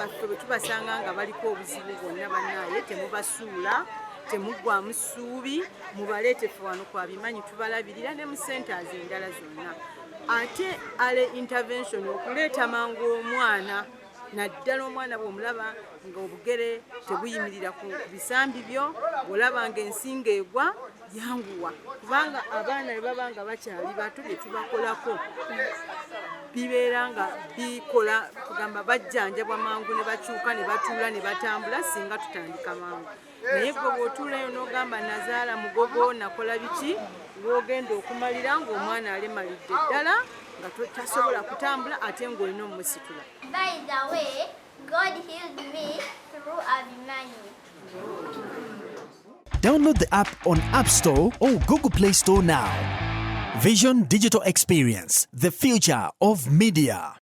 baffe bwe tubasanga nga baliko obuzibu bwonna bannaye temubasuula temugwamu ssuubi mubaleete ffe wano kwabimanyi tubalabirira ne mu centers endala zonna ate ale intervention okuleeta mangu omwana naddala omwana bw'omulaba nga obugere tebuyimirira ku bisambi byo olaba nga ensinga egwa yanguwa kubanga abaana bwe baba nga bakyali bato bye tubakolako bibeera nga bikola kugamba bajjanjabwa mangu ne bakyuka ne batuula ne batambula singa tutandika mangu naye gwe bw'otuulayo n'ogamba nazaala mugogo nakola biki lw'ogenda okumalira ng'omwana alemalidde ddala nga tasobola kutambula ate ng'olina omusitula. By the way, God healed me through Abimanyi. Download the app on App Store or Google Play Store now. Vision Digital Experience, the future of media.